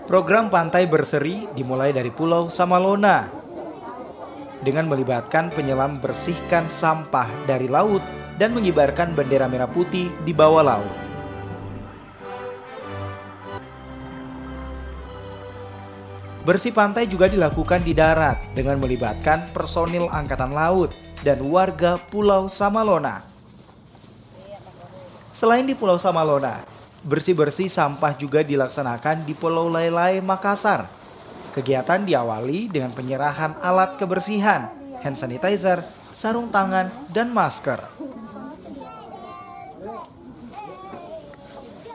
Program Pantai Berseri dimulai dari Pulau Samalona dengan melibatkan penyelam bersihkan sampah dari laut dan mengibarkan bendera merah putih di bawah laut. Bersih pantai juga dilakukan di darat dengan melibatkan personil Angkatan Laut dan warga Pulau Samalona. Selain di Pulau Samalona, bersih-bersih sampah juga dilaksanakan di Pulau Lailai, Makassar. Kegiatan diawali dengan penyerahan alat kebersihan, hand sanitizer, sarung tangan, dan masker.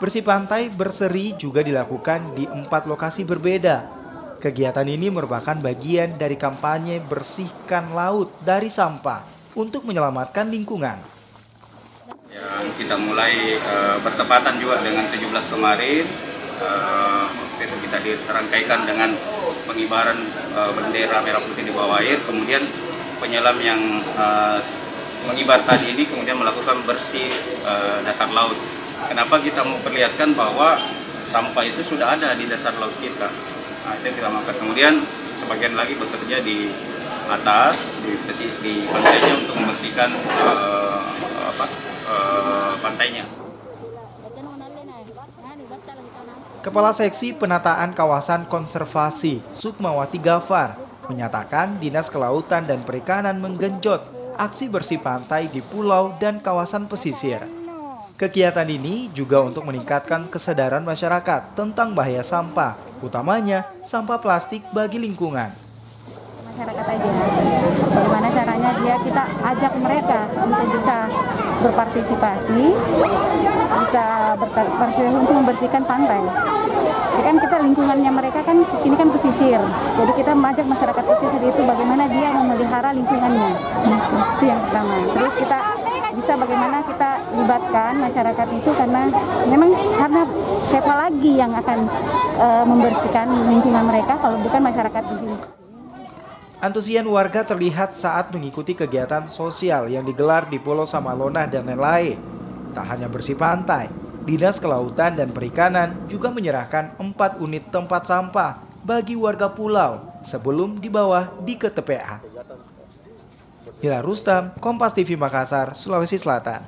Bersih pantai berseri juga dilakukan di 4 lokasi berbeda. Kegiatan ini merupakan bagian dari kampanye bersihkan laut dari sampah untuk menyelamatkan lingkungan. Yang kita mulai bertepatan juga dengan 17 kemarin, itu kita dirangkaikan dengan pengibaran bendera merah putih di bawah air, kemudian penyelam yang mengibar tadi ini kemudian melakukan bersih dasar laut. Kenapa kita memperlihatkan bahwa sampah itu sudah ada di dasar laut kita? Nah, itu kita makan. Kemudian sebagian lagi bekerja di atas, di pantainya untuk membersihkan pantainya. Kepala Seksi Penataan Kawasan Konservasi Sukmawati Gafar menyatakan Dinas Kelautan dan Perikanan menggenjot aksi bersih pantai di pulau dan kawasan pesisir. Kegiatan ini juga untuk meningkatkan kesadaran masyarakat tentang bahaya sampah, utamanya sampah plastik bagi lingkungan. Masyarakat aja, bagaimana caranya kita ajak mereka untuk bisa berpartisipasi, bisa berpartisipasi untuk membersihkan pantai. Jadi kan kita lingkungannya mereka kan ini kan pesisir, jadi kita mengajak masyarakat pesisir itu bagaimana dia memelihara lingkungannya. Itu yang pertama. Terus kita bisa bagaimana kita libatkan masyarakat itu karena memang karena siapa lagi yang akan membersihkan lingkungan mereka kalau bukan masyarakat di sini. Antusias warga terlihat saat mengikuti kegiatan sosial yang digelar di Pulau Samalona dan lain-lain. Tak hanya bersih pantai, Dinas Kelautan dan Perikanan juga menyerahkan 4 unit tempat sampah bagi warga pulau sebelum dibawa di ke TPA. Hilal Rustam, Kompas TV Makassar, Sulawesi Selatan.